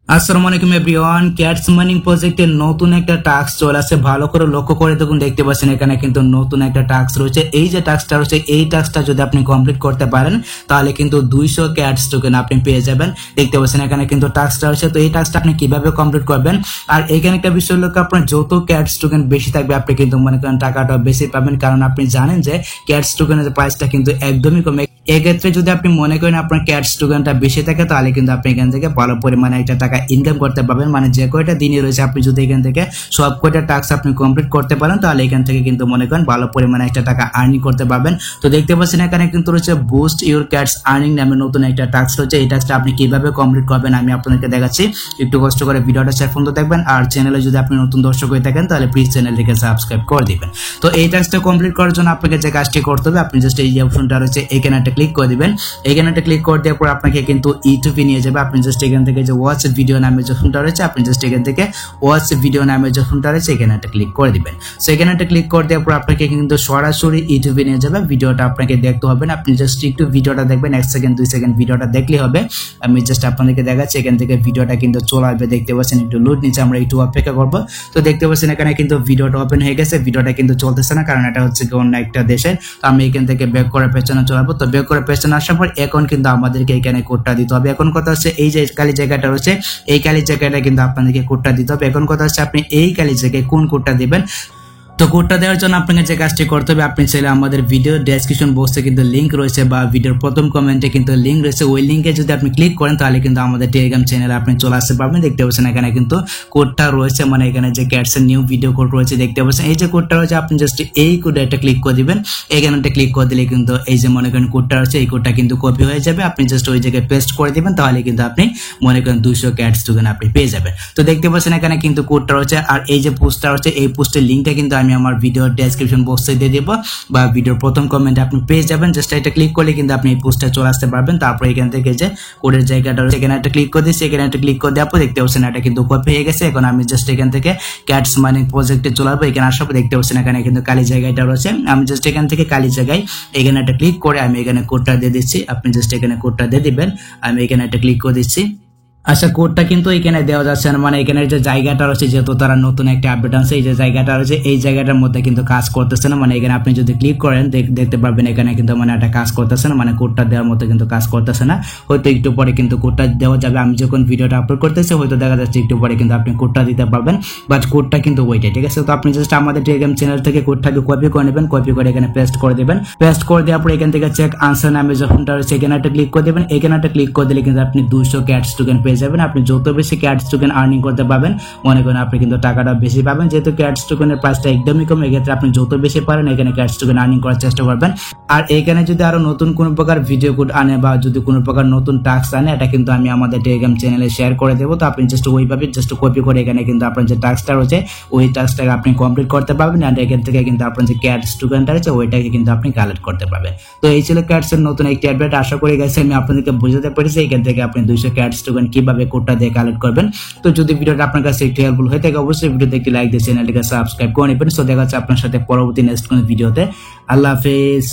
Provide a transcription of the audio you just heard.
আসসালামু আলাইকুম everyone, cats mining প্রজেক্টের নতুন একটা টাস্ক চলে আসছে। ভালো করে লক্ষ্য করে দেখুন, দেখতে পাচ্ছেন এখানে কিন্তু নতুন একটা টাস্ক রয়েছে। এই যে টাস্কটা রয়েছে, এই টাস্কটা যদি আপনি কমপ্লিট করতে পারেন তাহলে কিন্তু 200 ক্যাটস টোকেন আপনি পেয়ে যাবেন। দেখতে পাচ্ছেন এখানে কিন্তু টাস্কটা রয়েছে। তো এই টাস্কটা আপনি কিভাবে কমপ্লিট করবেন, আর এখানে একটা বিষয় হলো আপনার যত ক্যাটস টোকেন বেশি থাকবে আপনি কিন্তু মনে করেন টাকাটা বেশি পাবেন, কারণ আপনি জানেন যে ক্যাটস টোকেনের প্রাইসটা কিন্তু একদমই কমে। এক্ষেত্রে যদি আপনি মনে করেন আপনার ক্যাটস টোকেনটা বেশি থাকে তাহলে কিন্তু আপনি এখান থেকে ভালো পরিমাণে একটা টাকা ইনকাম করতে পারবেন। মানে যে কয়টা দিনই রয়েছে আপনি যদি এখান থেকে সব কয়টা টাস্ক আপনি কমপ্লিট করতে পারেন তাহলে এখান থেকে কিন্তু মনে করেন ভালো পরিমাণে একটা টাকা আর্নিং করতে পারবেন। তো দেখতে পাচ্ছেন এখানে কিন্তু রয়েছে বুস্ট ইউর ক্যাটস আর্নিং নামে নতুন একটা টাস্ক রয়েছে। এই টাস্কটা আপনি কিভাবে কমপ্লিট করবেন আমি আপনাদেরকে দেখাচ্ছি। একটু কষ্ট করে ভিডিওটা শেষ পর্যন্ত দেখবেন, আর চ্যানেলে যদি আপনি নতুন দর্শক হয়ে থাকেন তাহলে প্লিজ চ্যানেলটিকে সাবস্ক্রাইব করে দিবেন। তো এই টাস্কটা কমপ্লিট করার জন্য আপনাকে যে কাজটি করতে হবে, আপনি জাস্ট এই যে অপশনটা রয়েছে এখানে একটা ক্লিক করে দিবেন। এখানে একটা ক্লিক করে দেওয়ার পর আপনাকে কিন্তু ইউটিউবে নিয়ে যাবে। আপনি জাস্ট এখান থেকে যে ওয়াচ ভিডিও নামে যে অপশনটা রয়েছে, আপনি জাস্ট এখান থেকে ওয়াচ ভিডিও নামে যে অপশনটা রয়েছে এখানে একটা ক্লিক করে দিবেন। সো এখানে একটা ক্লিক করে দেওয়ার পর আপনাকে কিন্তু সরাসরি ইউটিউবে নিয়ে যাবে। ভিডিওটা আপনাকে দেখতে হবে না, আপনি জাস্ট একটু ভিডিওটা দেখবেন, 1 সেকেন্ড 2 সেকেন্ড ভিডিওটা দেখলে হবে। আমি জাস্ট আপনাদেরকে দেখাচ্ছি, এখান থেকে ভিডিওটা কিন্তু চলে আসবে। দেখতে পাচ্ছেন একটু লোড নিচে, আমরা একটু অপেক্ষা করবো। তো দেখতে পাচ্ছেন এখানে কিন্তু ভিডিওটা ওপেন হয়ে গেছে। ভিডিওটা কিন্তু চলতেছে না, কারণ এটা হচ্ছে অন্য একটা দেশের। তো আমি এখান থেকে ব্যাক করে পেছনে চলাবো। তো ব্যাক করে পেছনে আসার পর এখন কিন্তু আমাদেরকে এখানে কোডটা দিতে হবে। এখন কথা হচ্ছে এই যে খালি জায়গাটা রয়েছে, এই খালি জায়গাটা কিন্তু আপনাদেরকে কোডটা দিতে হবে। এখন কথা হচ্ছে আপনি এই খালি জায়গায় কোন কোডটা দিবেন। তো কোডটা দেওয়ার জন্য আপনাকে যে কাজটি করতে হবে, আপনি চাইলে আমাদের ভিডিও ডেসক্রিপশন বক্সে কিন্তু লিঙ্ক রয়েছে বা ভিডিওর প্রথম কমেন্টে কিন্তু লিঙ্ক রয়েছে, ওই লিঙ্কে যদি আপনি ক্লিক করেন তাহলে কিন্তু আমাদের টেলিগ্রাম চ্যানেলে আপনি চলে আসতে পারবেন। দেখতে পাচ্ছেন এখানে কিন্তু কোডটা রয়েছে, মানে এখানে যে ক্যাটসের নিউ ভিডিও কোড রয়েছে দেখতে পাচ্ছেন। এই যে কোডটা রয়েছে আপনি জাস্ট এই কোডে একটা ক্লিক করে দিবেন। এখানে একটা ক্লিক করে দিলে কিন্তু এই যে মনে করেন কোডটা রয়েছে, এই কোডটা কিন্তু কপি হয়ে যাবে। আপনি জাস্ট ওই জায়গায় পেস্ট করে দিবেন, তাহলে কিন্তু আপনি মনে করেন 200 ক্যাটস টোকেন আপনি পেয়ে যাবেন। তো দেখতে পাচ্ছেন এখানে কিন্তু কোডটা রয়েছে, আর এই যে পোস্টটা রয়েছে এই পোস্টের লিঙ্কটা কিন্তু আমি আমার ভিডিও ডেসক্রিপশন বক্সে দিয়ে দেব বা ভিডিওর প্রথম কমেন্টে আপনি পেয়ে যাবেন। জাস্ট এটা ক্লিক করলে কিন্তু আপনি এই পোস্টে চলে আসতে পারবেন। তারপর এখান থেকে যে কোডের জায়গাটা রয়েছে এখানে একটা ক্লিক করে দিচ্ছি। এখানে একটা ক্লিক করে দেওয়ার পর দেখতে পাচ্ছেন এটা কিন্তু কপি হয়ে গেছে। এখন আমি জাস্ট এখান থেকে ক্যাটস মাইনিং প্রজেক্টে চলে আসবো। এখানে আসার পর দেখতে পাচ্ছেন এখানে কিন্তু কালি জায়গাটা রয়েছে। আমি জাস্ট এখান থেকে কালি জায়গায় এখানে একটা ক্লিক করে আমি এখানে কোডটা দিয়ে দিচ্ছি। আপনি জাস্ট এখানে কোডটা দিয়ে দিবেন। আমি এখানে একটা ক্লিক করে দিচ্ছি। আচ্ছা, কোডটা কিন্তু এখানে দেওয়া যাচ্ছে না, মানে এখানে যে জায়গাটা রয়েছে যেহেতু তারা নতুন একটা আপডেট আনছে, এই যে জায়গাটা রয়েছে এই জায়গাটার মধ্যে কিন্তু কাজ করতেছে না। মানে এখানে আপনি যদি ক্লিক করেন দেখতে পারবেন এখানে কিন্তু মানে একটা কাজ করতেছে না, মানে কোডটা দেওয়ার মতো কিন্তু কাজ করতেছে না। হয়তো একটু পরে কিন্তু কোডটা দেওয়া যাবে। আমি যখন ভিডিওটা আপলোড করতেছি হয়তো দেখা যাচ্ছে একটু পরে কিন্তু আপনি কোডটা দিতে পারবেন, বাট কোডটা কিন্তু ওইটাই, ঠিক আছে। তো আপনি জাস্ট আমাদের টেলিগ্রাম চ্যানেল থেকে কোডটাকে কপি করে নেবেন, কপি করে এখানে পেস্ট করে দেবেন। পেস্ট করে দেওয়ার পর এখান থেকে চেক আনসার নামে যখনটা রয়েছে এখানে একটা ক্লিক করে দেবেন। এখানে একটা ক্লিক করে দিলে কিন্তু আপনি 200 ক্যাটস টোকেন পেয়ে যাবেন। আপনি যত বেশি ক্যাটস টোকেন আর্নিং করতে পারবেন মনে করেন আপনি কিন্তু টাকাটা বেশি পাবেন। যেহেতু ক্যাটস টোকেনের প্রাইসটা একদমই কম, এক্ষেত্রে আপনি যত বেশি পারেন এখানে ক্যাটস টোকেন আর্নিং করার চেষ্টা করবেন। আর এখানে যদি আরো নতুন কোনো প্রকার ভিডিও কোড আনে বা যদি কোনো প্রকার নতুন টাস্ক আনে, এটা কিন্তু আমি আমাদের টেলিগ্রাম চ্যানেলে শেয়ার করে দেবো। তো আপনি জাস্ট ওইভাবে জাস্ট কপি করে এখানে কিন্তু আপনার যে টাস্কটা রয়েছে ওই টাস্কটাকে আপনি কমপ্লিট করতে পারবেন। আর এখান থেকে কিন্তু আপনার যে ক্যাটস টোকেনটা রয়েছে ওইটাকে কিন্তু আপনি কালেক্ট করতে পারবেন। তো এই ছিল ক্যাটসের নতুন একটি আপডেট। আশা করি গেছে আমি আপনাদেরকে বোঝাতে পেরেছি এখান থেকে আপনি 200 ক্যাটস টোকেন কিভাবে কোডটা দিয়ে কালেক্ট করবেন। তো যদি ভিডিওটা আপনার কাছে একটু হেল্পফুল হয়ে থাকে অবশ্যই ভিডিওতে একটি লাইক দিয়ে চ্যানেলটিকে সাবস্ক্রাইব করে নেবেন। সো দেখা যাচ্ছে আপনার সাথে পরবর্তী নেক্সট কোনো ভিডিওতে। আল্লাহ হাফেজ।